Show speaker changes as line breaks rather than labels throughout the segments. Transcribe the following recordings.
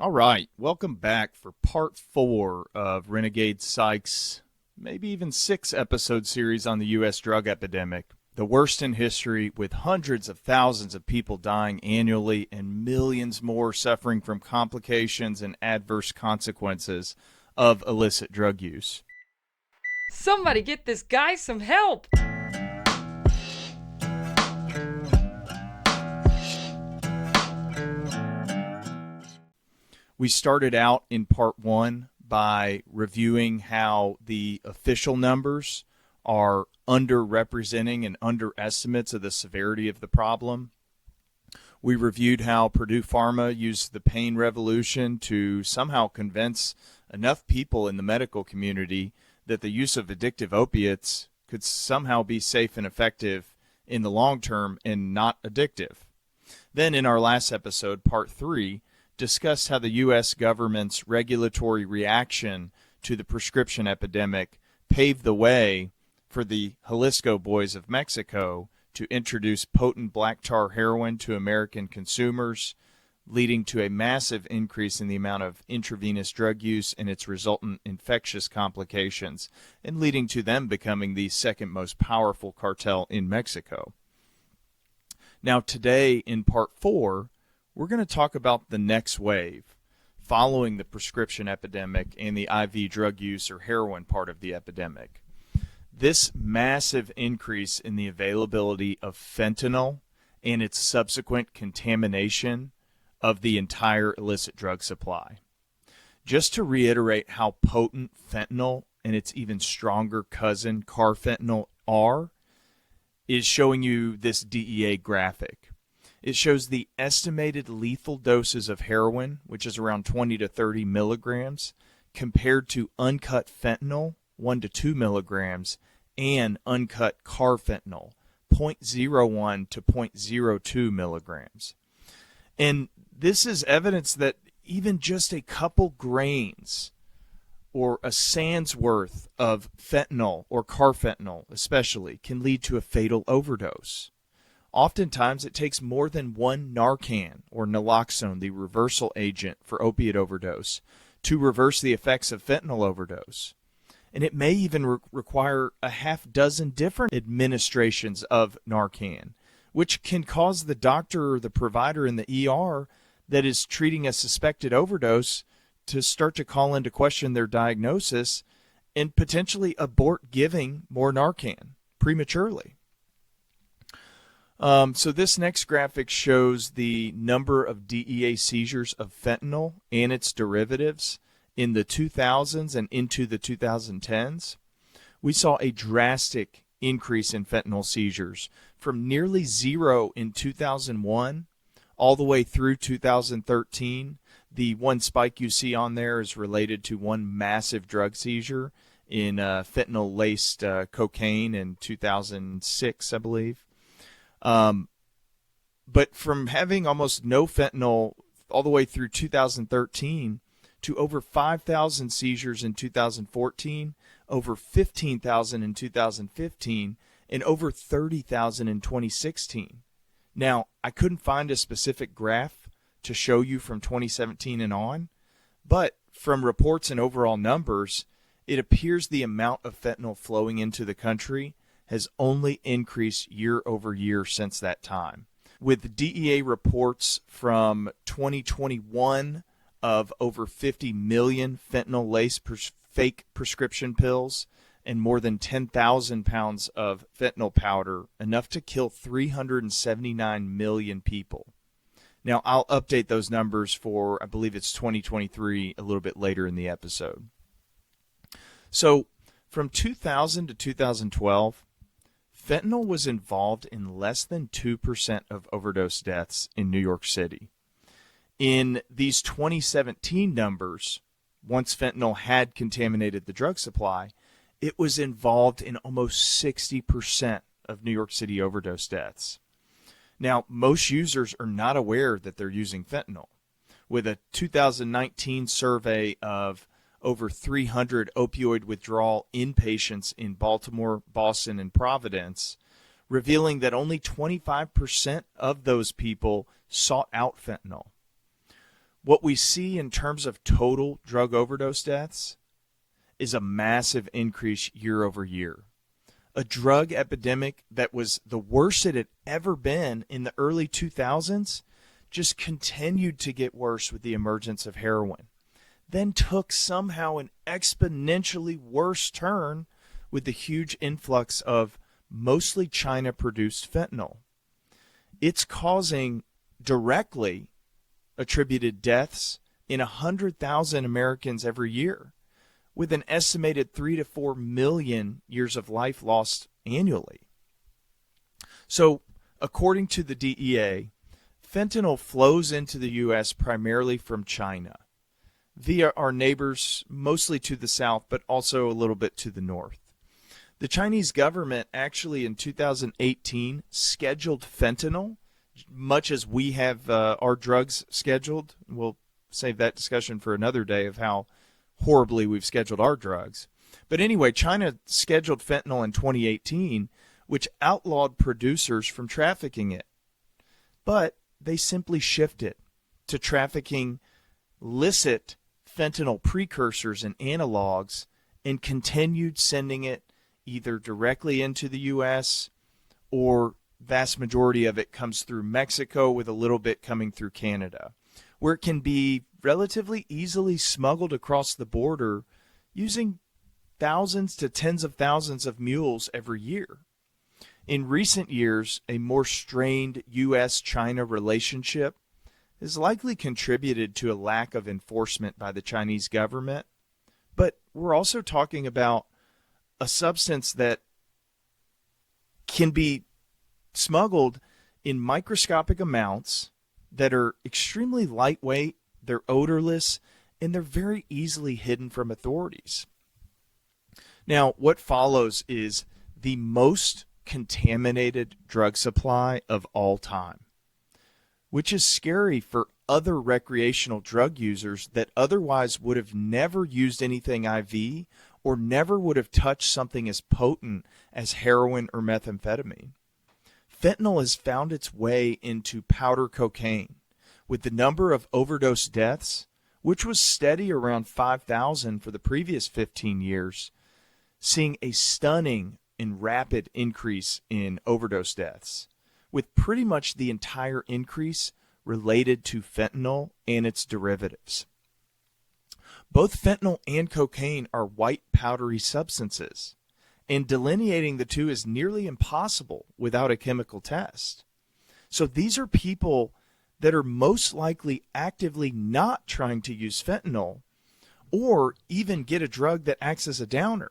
All right, welcome back for part 4 of Renegade Psych's maybe even 6-episode series on the U.S. drug epidemic, the worst in history, with hundreds of thousands of people dying annually and millions more suffering from complications and adverse consequences of illicit drug use.
Somebody get this guy some help!
We started out in part 1 by reviewing how the official numbers are underrepresenting and underestimates of the severity of the problem. We reviewed how Purdue Pharma used the pain revolution to somehow convince enough people in the medical community that the use of addictive opiates could somehow be safe and effective in the long term and not addictive. Then in our last episode, part 3, discussed how the U.S. government's regulatory reaction to the prescription epidemic paved the way for the Jalisco Boys of Mexico to introduce potent black tar heroin to American consumers, leading to a massive increase in the amount of intravenous drug use and its resultant infectious complications, and leading to them becoming the second most powerful cartel in Mexico. Now today in part 4, we're going to talk about the next wave following the prescription epidemic and the IV drug use or heroin part of the epidemic. This massive increase in the availability of fentanyl and its subsequent contamination of the entire illicit drug supply. Just to reiterate how potent fentanyl and its even stronger cousin carfentanil are, is showing you this DEA graphic. It shows the estimated lethal doses of heroin, which is around 20 to 30 milligrams, compared to uncut fentanyl, 1 to 2 milligrams, and uncut carfentanil, 0.01 to 0.02 milligrams. And this is evidence that even just a couple grains or a sand's worth of fentanyl or carfentanil especially can lead to a fatal overdose. Oftentimes, it takes more than one Narcan or naloxone, the reversal agent for opiate overdose, to reverse the effects of fentanyl overdose. And it may even require a half dozen different administrations of Narcan, which can cause the doctor or the provider in the ER that is treating a suspected overdose to start to call into question their diagnosis and potentially abort giving more Narcan prematurely. So this next graphic shows the number of DEA seizures of fentanyl and its derivatives in the 2000s and into the 2010s. We saw a drastic increase in fentanyl seizures from nearly zero in 2001 all the way through 2013. The one spike you see on there is related to one massive drug seizure in fentanyl-laced cocaine in 2006, I believe. But from having almost no fentanyl all the way through 2013 to over 5,000 seizures in 2014, over 15,000 in 2015, and over 30,000 in 2016. Now, I couldn't find a specific graph to show you from 2017 and on, but from reports and overall numbers, it appears the amount of fentanyl flowing into the country has only increased year over year since that time. With DEA reports from 2021 of over 50 million fentanyl-laced fake prescription pills and more than 10,000 pounds of fentanyl powder, enough to kill 379 million people. Now, I'll update those numbers for, I believe it's 2023, a little bit later in the episode. So, from 2000 to 2012, fentanyl was involved in less than 2% of overdose deaths in New York City. In these 2017 numbers, once fentanyl had contaminated the drug supply, it was involved in almost 60% of New York City overdose deaths. Now, most users are not aware that they're using fentanyl. With a 2019 survey of over 300 opioid withdrawal inpatients in Baltimore, Boston, and Providence, revealing that only 25% of those people sought out fentanyl. What we see in terms of total drug overdose deaths is a massive increase year over year. A drug epidemic that was the worst it had ever been in the early 2000s just continued to get worse with the emergence of heroin, then took somehow an exponentially worse turn with the huge influx of mostly China-produced fentanyl. It's causing directly attributed deaths in 100,000 Americans every year, with an estimated 3 to 4 million years of life lost annually. So, according to the DEA, fentanyl flows into the U.S. primarily from China, via our neighbors, mostly to the south, but also a little bit to the north. The Chinese government actually in 2018 scheduled fentanyl, much as we have our drugs scheduled. We'll save that discussion for another day of how horribly we've scheduled our drugs. But anyway, China scheduled fentanyl in 2018, which outlawed producers from trafficking it. But they simply shifted to trafficking licit fentanyl precursors and analogs and continued sending it either directly into the U.S. or vast majority of it comes through Mexico with a little bit coming through Canada, where it can be relatively easily smuggled across the border using thousands to tens of thousands of mules every year. In recent years, a more strained U.S.-China relationship has likely contributed to a lack of enforcement by the Chinese government, but we're also talking about a substance that can be smuggled in microscopic amounts that are extremely lightweight, they're odorless, and they're very easily hidden from authorities. Now, what follows is the most contaminated drug supply of all time, which is scary for other recreational drug users that otherwise would have never used anything IV or never would have touched something as potent as heroin or methamphetamine. Fentanyl has found its way into powder cocaine, with the number of overdose deaths, which was steady around 5,000 for the previous 15 years, seeing a stunning and rapid increase in overdose deaths, with pretty much the entire increase related to fentanyl and its derivatives. Both fentanyl and cocaine are white powdery substances, and delineating the two is nearly impossible without a chemical test. So these are people that are most likely actively not trying to use fentanyl or even get a drug that acts as a downer.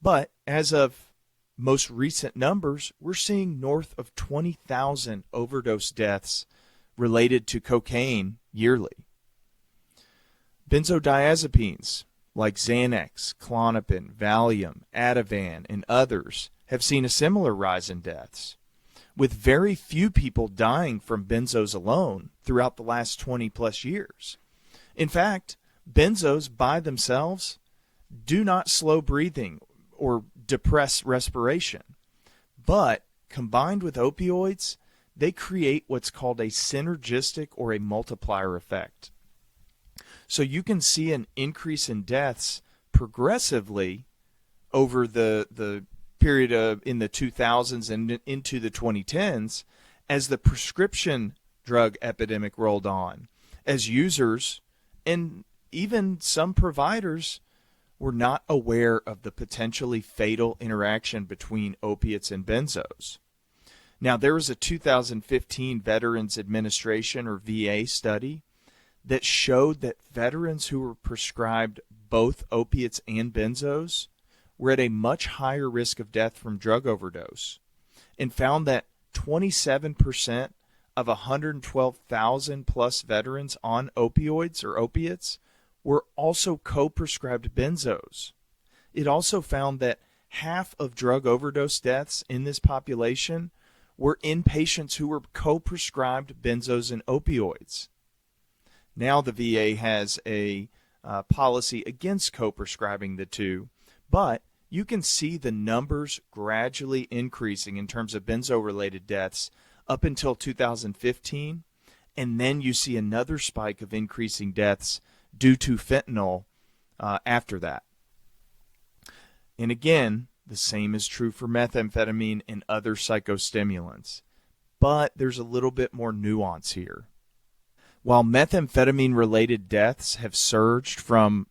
But as of most recent numbers, we're seeing north of 20,000 overdose deaths related to cocaine yearly. Benzodiazepines like Xanax, Klonopin, Valium, Ativan, and others have seen a similar rise in deaths, with very few people dying from benzos alone throughout the last 20 plus years. In fact, benzos by themselves do not slow breathing or depress respiration, but combined with opioids, they create what's called a synergistic or a multiplier effect. So you can see an increase in deaths progressively over the period in the 2000s and into the 2010s as the prescription drug epidemic rolled on, as users and even some providers were not aware of the potentially fatal interaction between opiates and benzos. Now, there was a 2015 Veterans Administration or VA study that showed that veterans who were prescribed both opiates and benzos were at a much higher risk of death from drug overdose, and found that 27% of 112,000 plus veterans on opioids or opiates were also co-prescribed benzos. It also found that half of drug overdose deaths in this population were in patients who were co-prescribed benzos and opioids. Now the VA has a policy against co-prescribing the two, but you can see the numbers gradually increasing in terms of benzo-related deaths up until 2015, And then you see another spike of increasing deaths due to fentanyl after that. And again, the same is true for methamphetamine and other psychostimulants. But there's a little bit more nuance here. While methamphetamine-related deaths have surged from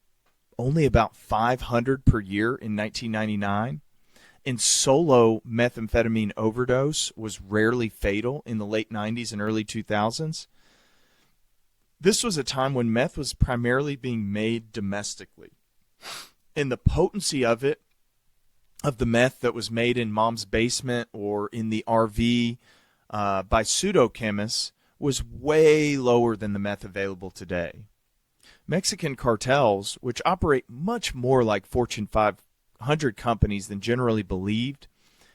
only about 500 per year in 1999, and solo methamphetamine overdose was rarely fatal in the late 90s and early 2000s, this was a time when meth was primarily being made domestically. And the potency of it, of the meth that was made in mom's basement or in the RV by pseudochemists, was way lower than the meth available today. Mexican cartels, which operate much more like Fortune 500 companies than generally believed,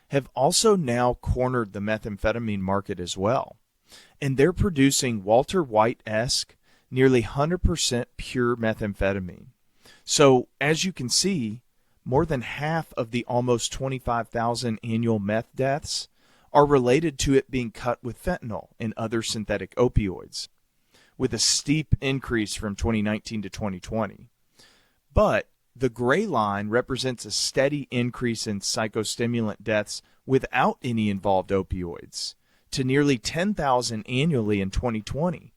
have also now cornered the methamphetamine market as well. And they're producing Walter White-esque, nearly 100% pure methamphetamine. So, as you can see, more than half of the almost 25,000 annual meth deaths are related to it being cut with fentanyl and other synthetic opioids, with a steep increase from 2019 to 2020. But the gray line represents a steady increase in psychostimulant deaths without any involved opioids, to nearly 10,000 annually in 2020.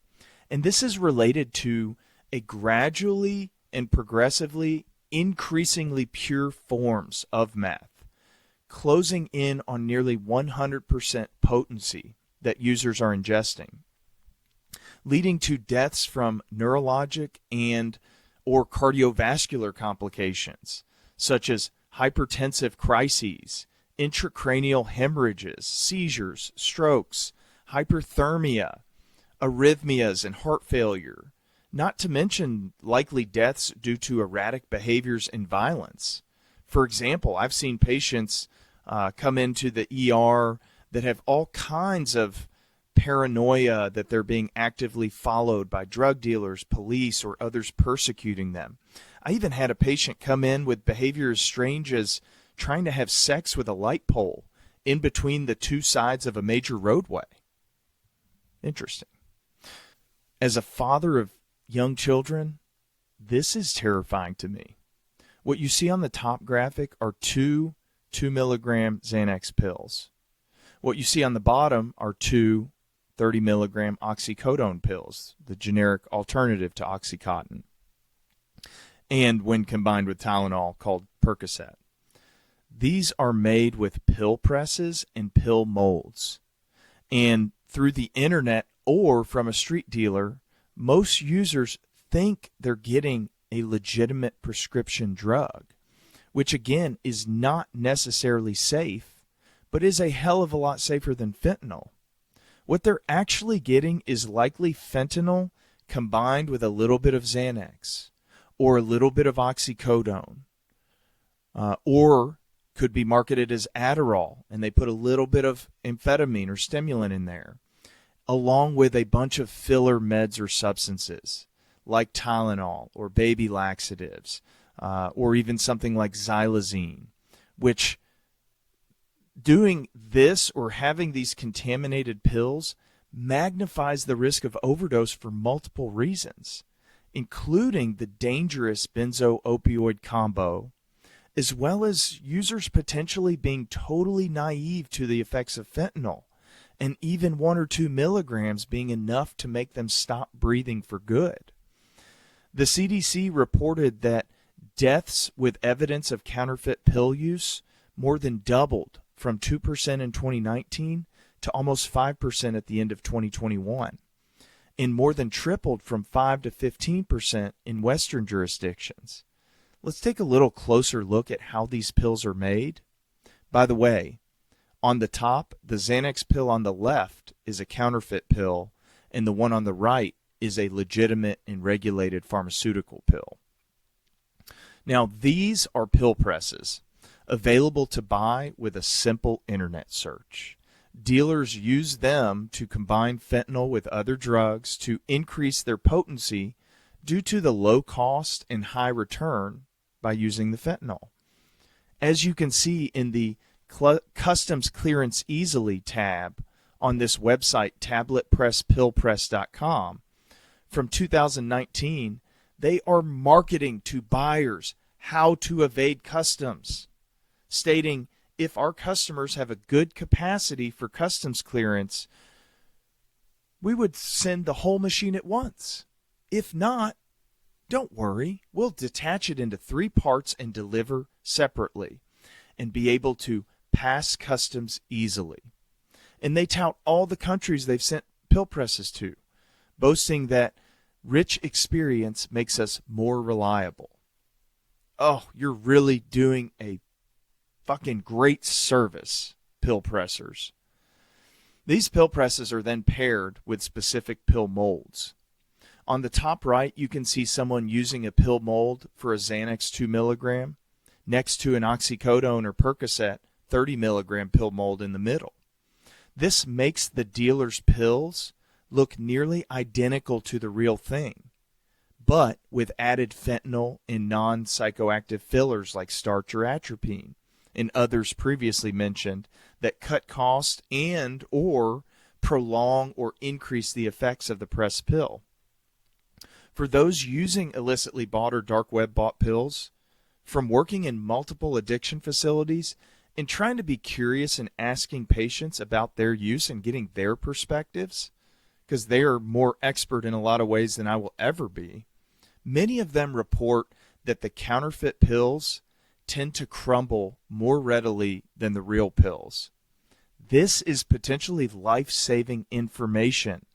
And this is related to a gradually and progressively increasingly pure forms of meth, closing in on nearly 100% potency that users are ingesting, leading to deaths from neurologic and or cardiovascular complications, such as hypertensive crises, intracranial hemorrhages, seizures, strokes, hyperthermia, arrhythmias, and heart failure, not to mention likely deaths due to erratic behaviors and violence. For example, I've seen patients come into the ER that have all kinds of paranoia that they're being actively followed by drug dealers, police, or others persecuting them. I even had a patient come in with behavior as strange as trying to have sex with a light pole in between the two sides of a major roadway. Interesting. As a father of young children, this is terrifying to me. What you see on the top graphic are two 2-milligram Xanax pills. What you see on the bottom are two 30-milligram oxycodone pills, the generic alternative to Oxycontin, and when combined with Tylenol, called Percocet. These are made with pill presses and pill molds. And through the internet or from a street dealer, most users think they're getting a legitimate prescription drug, which again is not necessarily safe, but is a hell of a lot safer than fentanyl. What they're actually getting is likely fentanyl combined with a little bit of Xanax or a little bit of oxycodone, or could be marketed as Adderall, and they put a little bit of amphetamine or stimulant in there, along with a bunch of filler meds or substances like Tylenol or baby laxatives, or even something like xylazine, which doing this or having these contaminated pills magnifies the risk of overdose for multiple reasons, including the dangerous benzo-opioid combo, as well as users potentially being totally naive to the effects of fentanyl, and even 1 or 2 milligrams being enough to make them stop breathing for good. The CDC reported that deaths with evidence of counterfeit pill use more than doubled from 2% in 2019 to almost 5% at the end of 2021, and more than tripled from 5 to 15% in Western jurisdictions. Let's take a little closer look at how these pills are made. By the way, on the top, the Xanax pill on the left is a counterfeit pill, and the one on the right is a legitimate and regulated pharmaceutical pill. Now, these are pill presses available to buy with a simple internet search. Dealers use them to combine fentanyl with other drugs to increase their potency due to the low cost and high return by using the fentanyl. As you can see in the Customs Clearance Easily tab on this website, tabletpresspillpress.com, from 2019, they are marketing to buyers how to evade customs, stating if our customers have a good capacity for customs clearance, we would send the whole machine at once. If not, don't worry, we'll detach it into 3 parts and deliver separately and be able to pass customs easily. And they tout all the countries they've sent pill presses to, boasting that rich experience makes us more reliable. Oh, you're really doing a fucking great service, pill pressers. These pill presses are then paired with specific pill molds. On the top right, you can see someone using a pill mold for a Xanax 2 milligram next to an oxycodone or Percocet 30 milligram pill mold in the middle. This makes the dealer's pills look nearly identical to the real thing, but with added fentanyl and non-psychoactive fillers like starch or atropine and others previously mentioned that cut cost and or prolong or increase the effects of the pressed pill. For those using illicitly bought or dark web bought pills, from working in multiple addiction facilities and trying to be curious and asking patients about their use and getting their perspectives, because they are more expert in a lot of ways than I will ever be, many of them report that the counterfeit pills tend to crumble more readily than the real pills. This is potentially life-saving information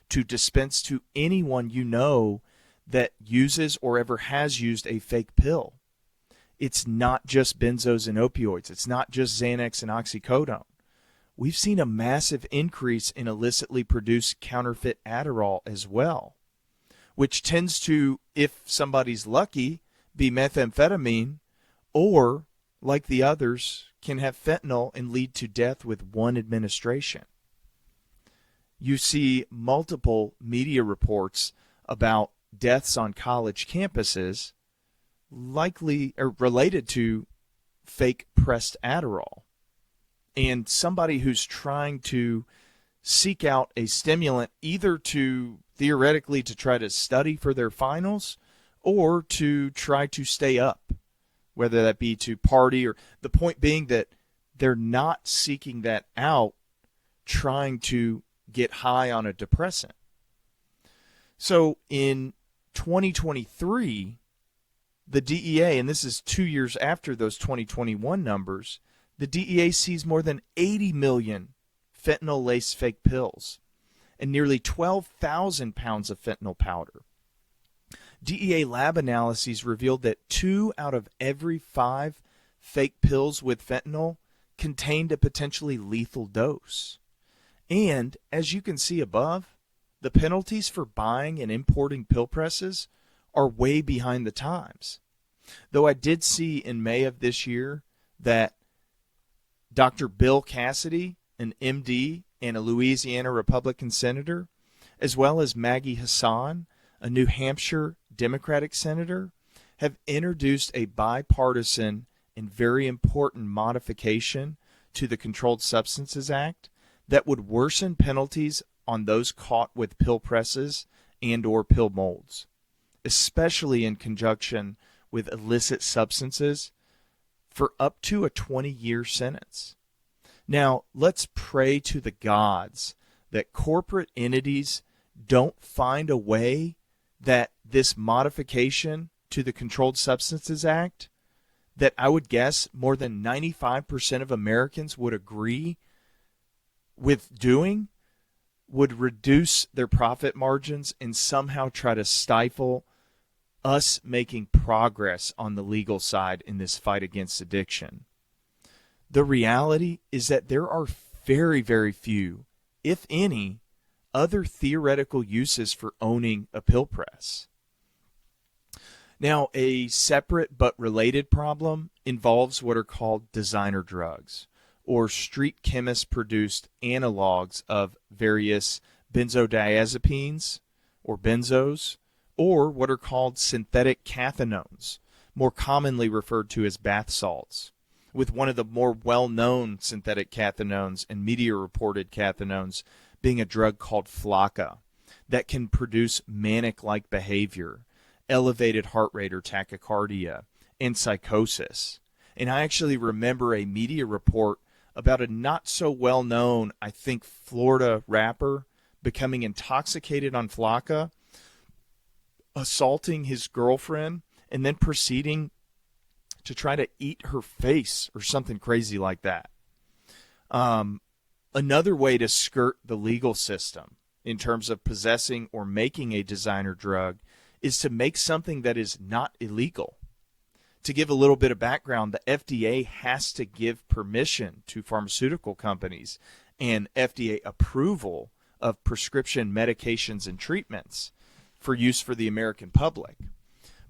to dispense to anyone you know that uses or ever has used a fake pill. It's not just benzos and opioids. It's not just Xanax and oxycodone. We've seen a massive increase in illicitly produced counterfeit Adderall as well, which tends to, if somebody's lucky, be methamphetamine, or, like the others, can have fentanyl and lead to death with one administration. You see multiple media reports about deaths on college campuses likely or related to fake pressed Adderall. And somebody who's trying to seek out a stimulant either to theoretically to try to study for their finals or to try to stay up, whether that be to party, or the point being that they're not seeking that out trying to get high on a depressant. So in 2023, the DEA, and this is 2 years after those 2021 numbers, the DEA sees more than 80 million fentanyl-laced fake pills and nearly 12,000 pounds of fentanyl powder. DEA lab analyses revealed that 2 out of every 5 fake pills with fentanyl contained a potentially lethal dose. And, as you can see above, the penalties for buying and importing pill presses are way behind the times. Though I did see in May of this year that Dr. Bill Cassidy, an MD and a Louisiana Republican senator, as well as Maggie Hassan, a New Hampshire Democratic senator, have introduced a bipartisan and very important modification to the Controlled Substances Act that would worsen penalties on those caught with pill presses and or pill molds, especially in conjunction with illicit substances, for up to a 20-year sentence. Now, let's pray to the gods that corporate entities don't find a way that this modification to the Controlled Substances Act, that I would guess more than 95% of Americans would agree with doing, would reduce their profit margins and somehow try to stifle us making progress on the legal side in this fight against addiction. The reality is that there are very, very few, if any, other theoretical uses for owning a pill press. Now, a separate but related problem involves what are called designer drugs, or street chemist-produced analogs of various benzodiazepines, or benzos, or what are called synthetic cathinones, more commonly referred to as bath salts, with one of the more well-known synthetic cathinones and media-reported cathinones being a drug called Flocka that can produce manic-like behavior, elevated heart rate or tachycardia, and psychosis. And I actually remember a media report about a not-so-well-known, I think, Florida rapper becoming intoxicated on Flocka, assaulting his girlfriend, and then proceeding to try to eat her face or something crazy like that. Another way to skirt the legal system in terms of possessing or making a designer drug is to make something that is not illegal. To give a little bit of background, the FDA has to give permission to pharmaceutical companies and FDA approval of prescription medications and treatments for use for the American public.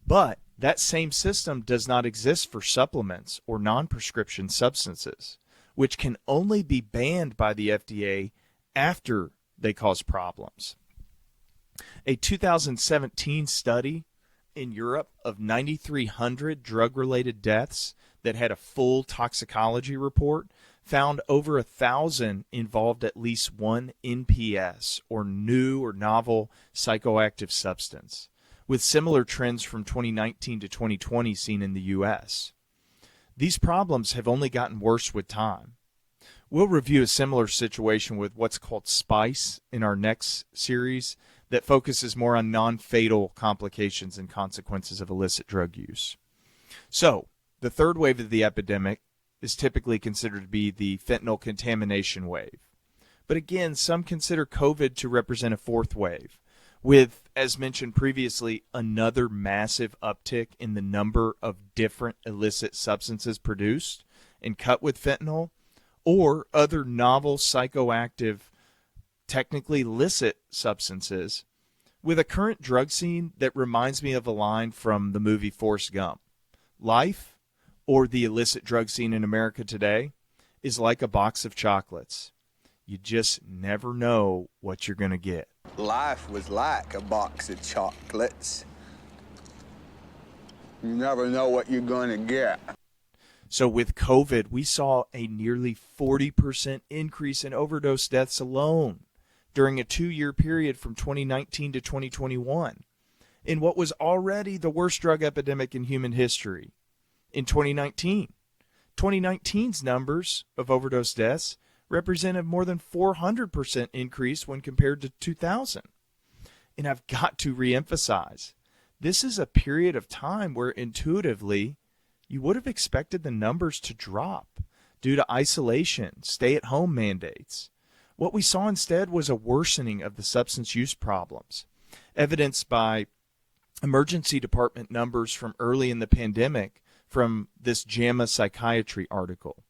But that same system does not exist for supplements or non-prescription substances, which can only be banned by the FDA after they cause problems. A 2017 study in Europe of 9,300 drug-related deaths that had a full toxicology report found over 1,000 involved at least one NPS, or new or novel psychoactive substance, with similar trends from 2019 to 2020 seen in the U.S. These problems have only gotten worse with time. We'll review a similar situation with what's called Spice in our next series that focuses more on non-fatal complications and consequences of illicit drug use. So, the third wave of the epidemic is typically considered to be the fentanyl contamination wave. But again, some consider COVID to represent a fourth wave, with, as mentioned previously, another massive uptick in the number of different illicit substances produced and cut with fentanyl, or other novel psychoactive, technically licit substances, with a current drug scene that reminds me of a line from the movie Forrest Gump. Life, or the illicit drug scene in America today, is like a box of chocolates. You just never know what you're going to get.
Life was like a box of chocolates. You never know what you're going to get.
So with COVID, we saw a nearly 40% increase in overdose deaths alone during a 2-year period from 2019 to 2021, in what was already the worst drug epidemic in human history. In 2019's numbers of overdose deaths represented more than 400% increase when compared to 2000. And I've got to reemphasize, this is a period of time where intuitively you would have expected the numbers to drop due to isolation, stay-at-home mandates. What we saw instead was a worsening of the substance use problems, evidenced by emergency department numbers from early in the pandemic from this JAMA Psychiatry article.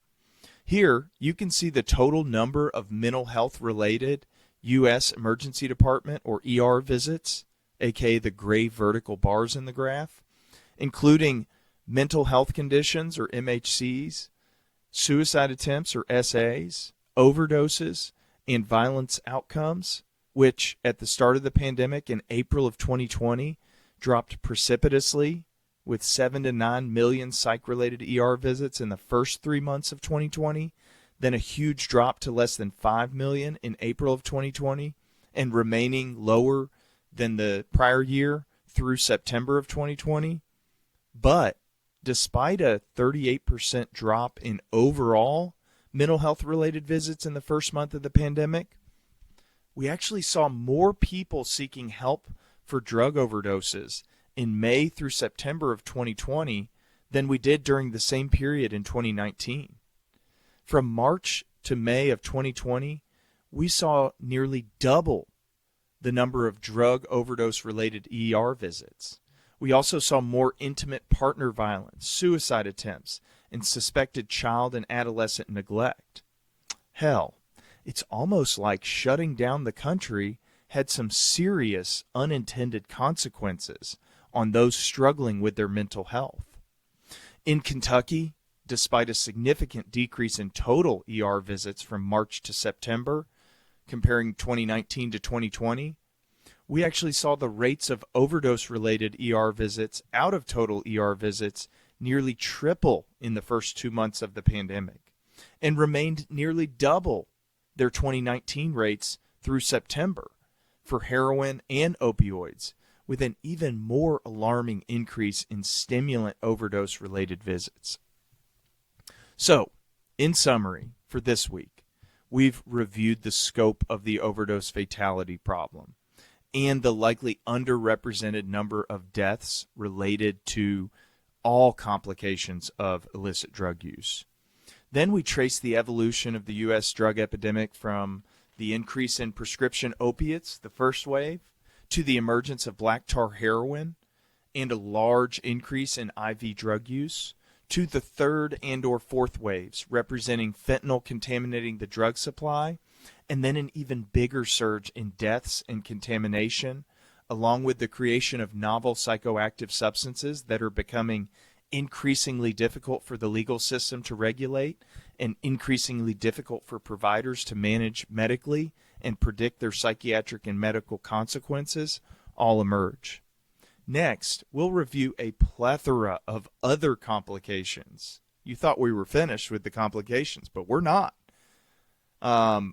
Here, you can see the total number of mental health-related U.S. emergency department or ER visits, aka the gray vertical bars in the graph, including mental health conditions or MHCs, suicide attempts or SAs, overdoses, and violence outcomes, which at the start of the pandemic in April of 2020 dropped precipitously with 7 to 9 million psych-related ER visits in the first 3 months of 2020, then a huge drop to less than 5 million in April of 2020, and remaining lower than the prior year through September of 2020. But despite a 38% drop in overall mental health-related visits in the first month of the pandemic, we actually saw more people seeking help for drug overdoses in May through September of 2020 than we did during the same period in 2019. From March to May of 2020, we saw nearly double the number of drug overdose-related ER visits. We also saw more intimate partner violence, suicide attempts, and suspected child and adolescent neglect. Hell, it's almost like shutting down the country had some serious unintended consequences on those struggling with their mental health. In Kentucky, despite a significant decrease in total ER visits from March to September, comparing 2019 to 2020, we actually saw the rates of overdose-related ER visits out of total ER visits nearly triple in the first 2 months of the pandemic, and remained nearly double their 2019 rates through September for heroin and opioids, with an even more alarming increase in stimulant overdose-related visits. So, in summary, for this week, we've reviewed the scope of the overdose fatality problem and the likely underrepresented number of deaths related to all complications of illicit drug use. Then we traced the evolution of the U.S. drug epidemic from the increase in prescription opiates, the first wave, to the emergence of black tar heroin and a large increase in IV drug use, to the third and or fourth waves representing fentanyl contaminating the drug supply, and then an even bigger surge in deaths and contamination, along with the creation of novel psychoactive substances that are becoming increasingly difficult for the legal system to regulate and increasingly difficult for providers to manage medically and predict their psychiatric and medical consequences, all emerge. Next, we'll review a plethora of other complications. You thought we were finished with the complications, but we're not. To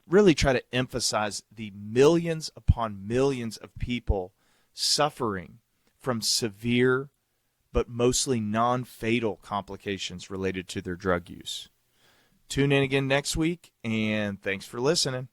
really try to emphasize the millions upon millions of people suffering from severe but mostly non-fatal complications related to their drug use. Tune in again next week, and thanks for listening.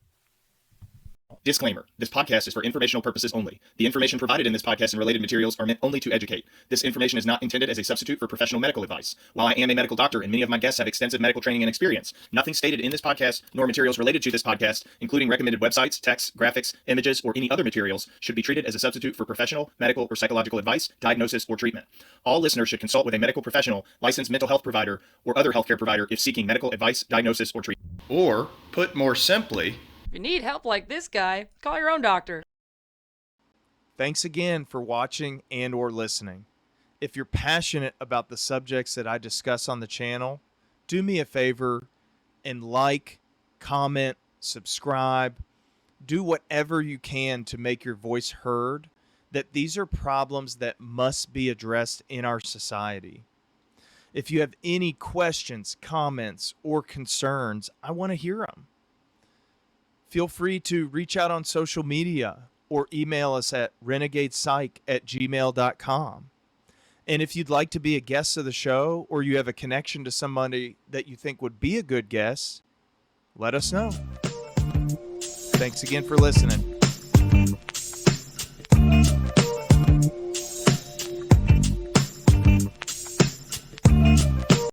Disclaimer. This podcast is for informational purposes only. The information provided in this podcast and related materials are meant only to educate. This information is not intended as a substitute for professional medical advice. While I am a medical doctor and many of my guests have extensive medical training and experience, nothing stated in this podcast nor materials related to this podcast, including recommended websites, texts, graphics, images, or any other materials, should be treated as a substitute for professional, medical, or psychological advice, diagnosis, or treatment. All listeners should consult with a medical professional, licensed mental health provider, or other healthcare provider if seeking medical advice, diagnosis, or treatment.
Or, put more simply,
If you need help like this guy, call your own doctor.
thanks again for watching and or listening. If you're passionate about the subjects that I discuss on the channel, do me a favor and like, comment, subscribe, do whatever you can to make your voice heard, that these are problems that must be addressed in our society. If you have any questions, comments, or concerns, I want to hear them. Feel free to reach out on social media or email us at renegadepsych@gmail.com. And if you'd like to be a guest of the show, or you have a connection to somebody that you think would be a good guest, let us know. Thanks again for listening.